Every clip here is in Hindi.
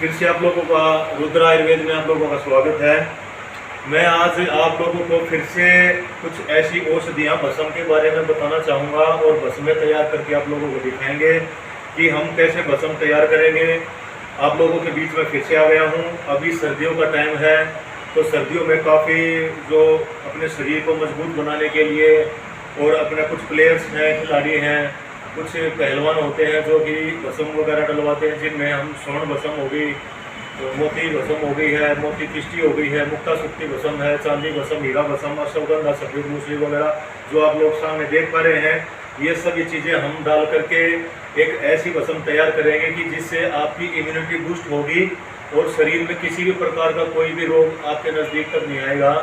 फिर से आप लोगों का रुद्र आयुर्वेद में आप लोगों का स्वागत है। मैं आज आप लोगों को फिर से कुछ ऐसी औषधियाँ भस्म के बारे में बताना चाहूँगा और भस्में तैयार करके आप लोगों को दिखाएंगे कि हम कैसे भस्म तैयार करेंगे। आप लोगों के बीच में फिर से आ गया हूँ। अभी सर्दियों का टाइम है, तो सर्दियों में काफ़ी जो अपने शरीर को मजबूत बनाने के लिए और अपने कुछ प्लेयर्स हैं, खिलाड़ी हैं, कुछ पहलवान होते हैं जो कि भस्म वगैरह डलवाते हैं, जिनमें हम स्वर्ण भस्म हो गई, मोती भस्म हो गई है, मोती किष्टी हो गई है, मुक्ता सुक्ति भस्म है, चांदी भस्म, हीरा भस्म, अश्वगंधा, सफेद मूसली वगैरह जो आप लोग सामने देख पा रहे हैं। ये सभी चीज़ें हम डाल करके एक ऐसी भस्म तैयार करेंगे कि जिससे आपकी इम्यूनिटी बूस्ट होगी और शरीर में किसी भी प्रकार का कोई भी रोग आपके नज़दीक तक नहीं आएगा।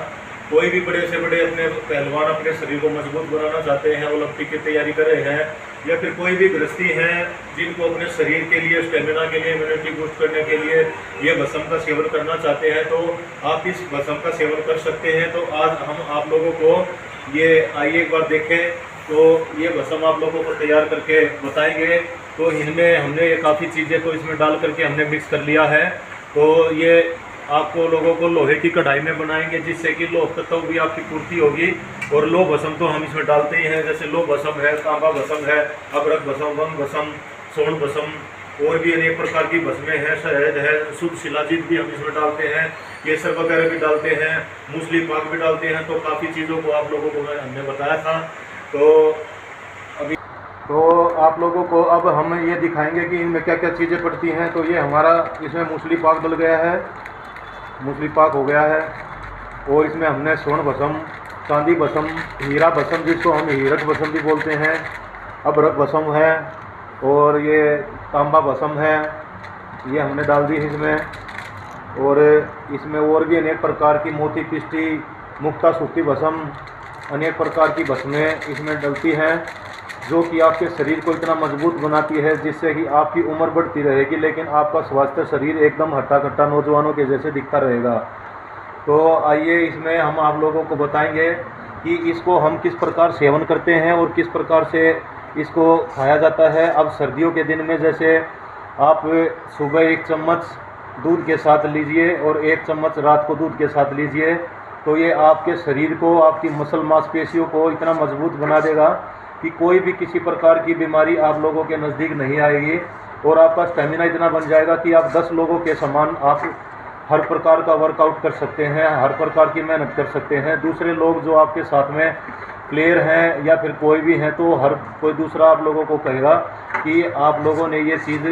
कोई भी बड़े से बड़े अपने पहलवान अपने शरीर को मजबूत बनाना चाहते हैं, ओलंपिक की तैयारी कर रहे हैं, या फिर कोई भी गृहस्थी हैं जिनको अपने शरीर के लिए, स्टेमिना के लिए, इम्यूनिटी बूस्ट करने के लिए ये भस्म का सेवन करना चाहते हैं, तो आप इस भस्म का सेवन कर सकते हैं। तो आज हम आप लोगों को ये आइए एक बार देखें, तो ये भस्म आप लोगों को तैयार करके बताएंगे। तो इनमें हमने काफ़ी चीज़ें तो इसमें डाल करके हमने मिक्स कर लिया है। तो ये आपको लोगों को लोहे की कढ़ाई में बनाएंगे, जिससे कि लोह तत्व भी आपकी पूर्ति होगी। और लोह भस्म तो हम इसमें डालते ही हैं, जैसे लोह भस्म है, तांबा भस्म है, अभ्रक भस्म, वंग भस्म, स्वर्ण भस्म, और भी अनेक प्रकार की भस्में हैं, शहद है, शुद्ध शिलाजीत भी हम इसमें डालते हैं, केसर वगैरह भी डालते हैं, मूसली पाक भी डालते हैं। तो काफ़ी चीज़ों को आप लोगों को हमने बताया था। तो आप लोगों को अब हम ये दिखाएंगे कि इनमें क्या क्या चीज़ें पड़ती हैं। तो ये हमारा इसमें मूसली पाक डल गया है, मूसली पाक हो गया है, और इसमें हमने स्वर्ण भस्म, चांदी भस्म, हीरा भस्म जिसको हम हीरक भस्म भी बोलते हैं, अभ्रक भस्म है, और ये तांबा भस्म है, ये हमने डाल दी इसमें। और इसमें और भी अनेक प्रकार की मोती किष्टी, मुक्ता सुक्ति भस्म, अनेक प्रकार की भस्में इसमें डलती हैं, जो कि आपके शरीर को इतना मजबूत बनाती है जिससे कि आपकी उम्र बढ़ती रहेगी, लेकिन आपका स्वास्थ्य शरीर एकदम हट्टा कट्टा नौजवानों के जैसे दिखता रहेगा। तो आइए इसमें हम आप लोगों को बताएंगे कि इसको हम किस प्रकार सेवन करते हैं और किस प्रकार से इसको खाया जाता है। अब सर्दियों के दिन में जैसे आप सुबह 1 चम्मच दूध के साथ लीजिए और 1 चम्मच रात को दूध के साथ लीजिए, तो ये आपके शरीर को, आपकी मसल मांसपेशियों को इतना मजबूत बना देगा कि कोई भी किसी प्रकार की बीमारी आप लोगों के नज़दीक नहीं आएगी, और आपका स्टेमिना इतना बन जाएगा कि आप 10 लोगों के समान आप हर प्रकार का वर्कआउट कर सकते हैं, हर प्रकार की मेहनत कर सकते हैं। दूसरे लोग जो आपके साथ में प्लेयर हैं या फिर कोई भी हैं, तो हर कोई दूसरा आप लोगों को कहेगा कि आप लोगों ने ये चीज़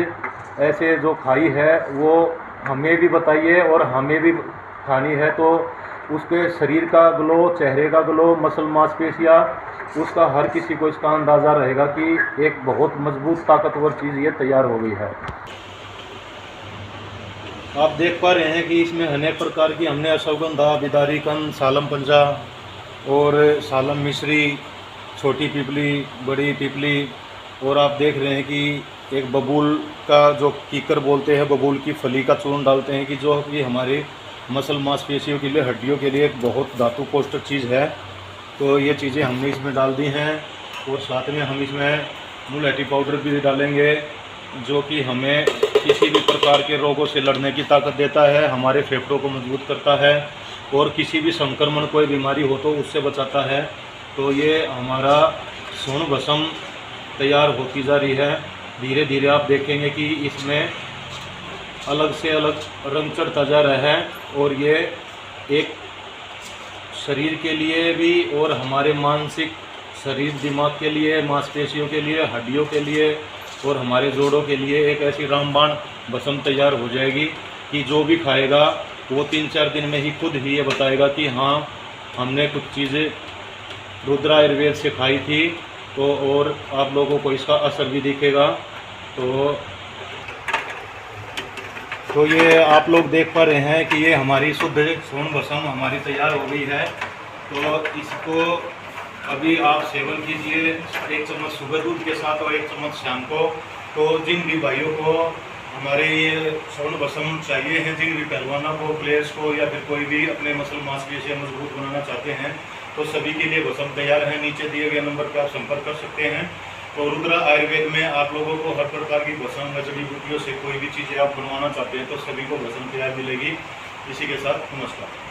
ऐसे जो खाई है वो हमें भी बताइए और हमें भी खानी है। तो उसके शरीर का ग्लो, चेहरे का ग्लो, मसल मांसपेशियाँ, उसका हर किसी को इसका अंदाज़ा रहेगा कि एक बहुत मजबूत ताकतवर चीज़ ये तैयार हो गई है। आप देख पा रहे हैं कि इसमें अनेक प्रकार की हमने अश्वगंधा, बिदारी कंद, सालम पंजा और सालम मिश्री, छोटी पिपली, बड़ी पिपली, और आप देख रहे हैं कि एक बबूल का जो कीकर बोलते हैं, बबूल की फली का चूर्ण डालते हैं, कि जो कि हमारी मसल मांसपेशियों के लिए, हड्डियों के लिए एक बहुत धातु पोषक चीज़ है। तो ये चीज़ें हमने इसमें डाल दी हैं, और साथ में हम इसमें मुलैठी पाउडर भी डालेंगे, जो कि हमें किसी भी प्रकार के रोगों से लड़ने की ताकत देता है, हमारे फेफड़ों को मजबूत करता है, और किसी भी संक्रमण, कोई बीमारी हो तो उससे बचाता है। तो ये हमारा स्वर्ण भस्म तैयार होती जा रही है। धीरे धीरे आप देखेंगे कि इसमें अलग से अलग रंग चढ़ता जा रहा है, और ये एक शरीर के लिए भी और हमारे मानसिक शरीर, दिमाग के लिए, मांसपेशियों के लिए, हड्डियों के लिए और हमारे जोड़ों के लिए एक ऐसी रामबाण भस्म तैयार हो जाएगी कि जो भी खाएगा वो 3-4 दिन में ही खुद ही ये बताएगा कि हाँ, हमने कुछ चीज़ें रुद्र आयुर्वेद से खाई थी। तो और आप लोगों को इसका असर भी दिखेगा। तो ये आप लोग देख पा रहे हैं कि ये हमारी शुद्ध स्वर्ण भस्म हमारी तैयार हो गई है। तो इसको अभी आप सेवन कीजिए 1 चम्मच सुबह दूध के साथ और 1 चम्मच शाम को। तो जिन भी भाइयों को हमारे ये स्वर्ण भस्म चाहिए हैं, जिन भी पहलवानों को, प्लेयर्स को, या फिर कोई भी अपने मसल मांसपेशियां मजबूत बनाना चाहते हैं, तो सभी के लिए भस्म तैयार है। नीचे दिए गए नंबर पर आप संपर्क कर सकते हैं। तो रुद्रा आयुर्वेद में आप लोगों को हर प्रकार की भस्म व जड़ी बूटियों से कोई भी चीज़ें आप बनवाना चाहते हैं तो सभी को भस्म तैयार मिलेगी। इसी के साथ नमस्कार।